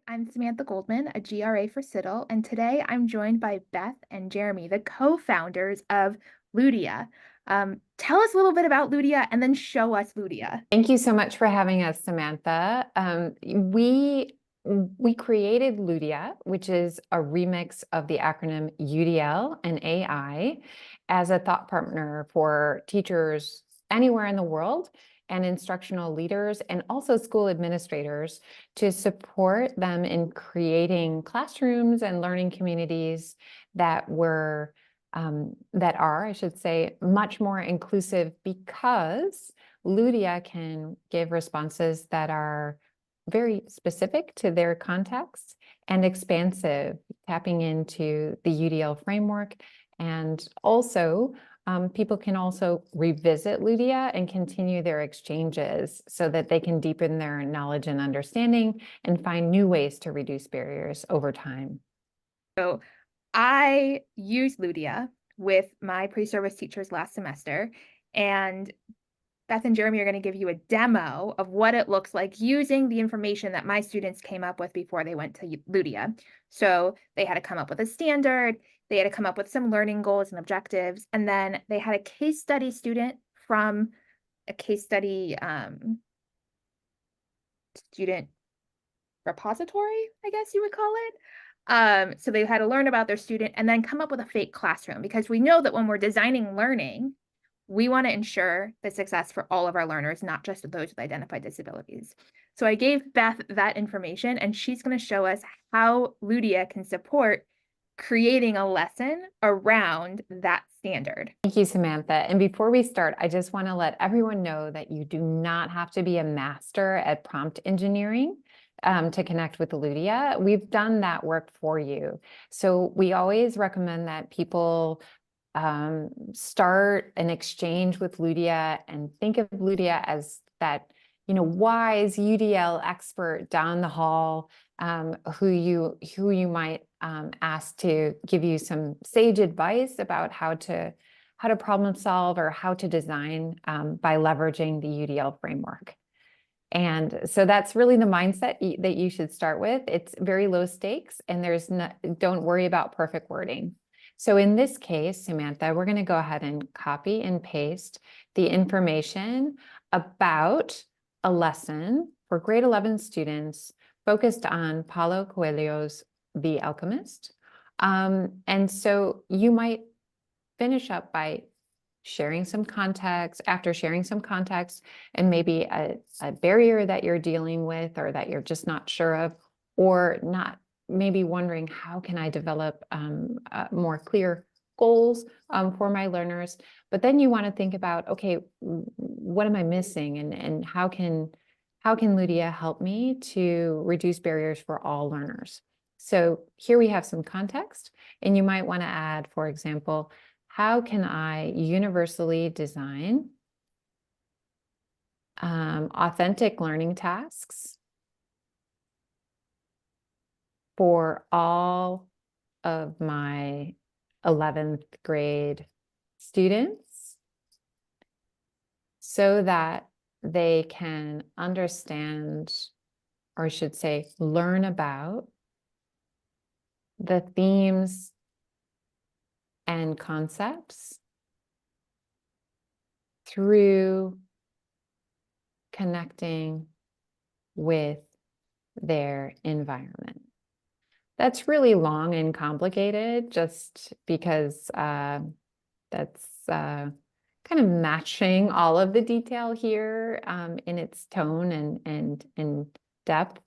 I'm Samantha Goldman, a GRA for CIDDL, and today I'm joined by Beth and Jérémie, the co-founders of Ludia. Tell us a little bit about Ludia and then show us Ludia. Thank you so much for having us, Samantha. We created Ludia, which is a remix of the acronym UDL and AI, as a thought partner for teachers anywhere in the world and instructional leaders and also school administrators to support them in creating classrooms and learning communities that are, I should say, much more inclusive, because Ludia can give responses that are very specific to their context and expansive, tapping into the UDL framework. And also, people can also revisit Ludia and continue their exchanges so that they can deepen their knowledge and understanding and find new ways to reduce barriers over time. So I used Ludia with my pre-service teachers last semester, and Beth and Jérémie are going to give you a demo of what it looks like using the information that my students came up with before they went to Ludia. So they had to come up with a standard, they had to come up with some learning goals and objectives, and then they had a case study student from a case study student repository, I guess you would call it. So they had to learn about their student and then come up with a fake classroom, because we know that when we're designing learning, we want to ensure the success for all of our learners, not just those with identified disabilities. So I gave Beth that information, and she's going to show us how Ludia can support creating a lesson around that standard. Thank you, Samantha. And before we start, I just want to let everyone know that you do not have to be a master at prompt engineering to connect with Ludia. We've done that work for you. So we always recommend that people start an exchange with Ludia and think of Ludia as that, wise UDL expert down the hall, who you might ask to give you some sage advice about how to problem solve or how to design by leveraging the UDL framework. And so that's really the mindset that you should start with. It's very low stakes, and don't worry about perfect wording. So in this case, Samantha, we're going to go ahead and copy and paste the information about a lesson for grade 11 students focused on Paulo Coelho's The Alchemist. And so you might finish up by sharing some context, and maybe a barrier that you're dealing with or that you're just not sure of, or not maybe wondering, how can I develop more clear goals for my learners? But then you want to think about, okay, what am I missing, and how can Ludia help me to reduce barriers for all learners? So here we have some context, and you might want to add, for example, how can I universally design authentic learning tasks for all of my 11th grade students so that they can understand, or I should say, learn about the themes and concepts through connecting with their environment. That's really long and complicated, just because that's kind of matching all of the detail here in its tone and depth.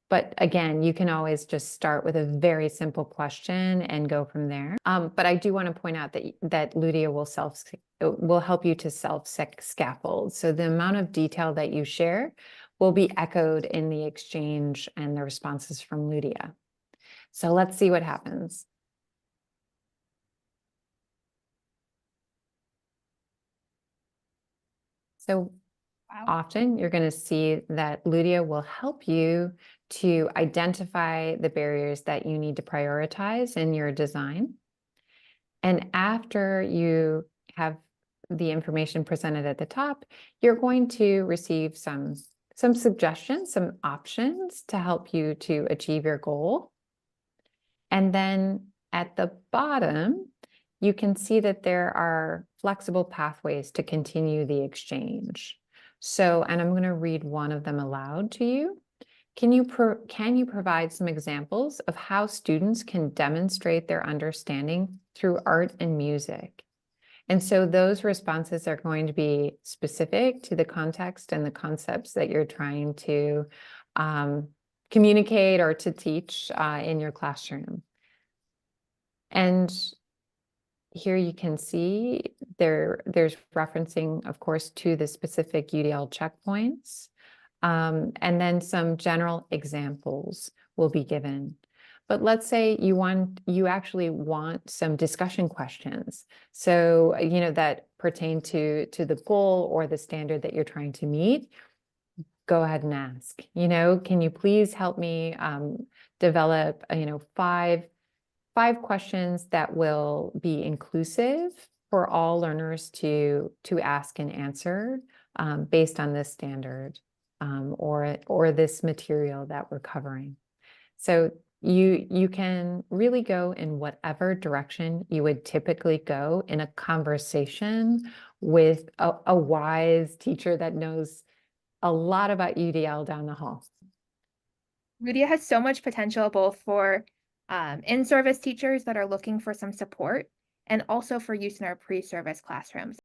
But again, you can always just start with a very simple question and go from there. But I do want to point out that Ludia will help you to self-scaffold. So the amount of detail that you share will be echoed in the exchange and the responses from Ludia. So let's see what happens. So often you're going to see that Ludia will help you to identify the barriers that you need to prioritize in your design. And after you have the information presented at the top, you're going to receive some some suggestions, some options to help you to achieve your goal. And then at the bottom, you can see that there are flexible pathways to continue the exchange. So, and I'm going to read one of them aloud to you. Can you provide some examples of how students can demonstrate their understanding through art and music? And so those responses are going to be specific to the context and the concepts that you're trying to communicate or to teach in your classroom. And here you can see there's referencing, of course, to the specific UDL checkpoints. And then some general examples will be given. But let's say you actually want some discussion questions. So, that pertain to the goal or the standard that you're trying to meet. Go ahead and ask, can you please help me develop, five questions that will be inclusive for all learners to ask and answer based on this standard or this material that we're covering. So you can really go in whatever direction you would typically go in a conversation with a wise teacher that knows a lot about UDL down the hall. Ludia has so much potential both for in-service teachers that are looking for some support and also for use in our pre-service classrooms.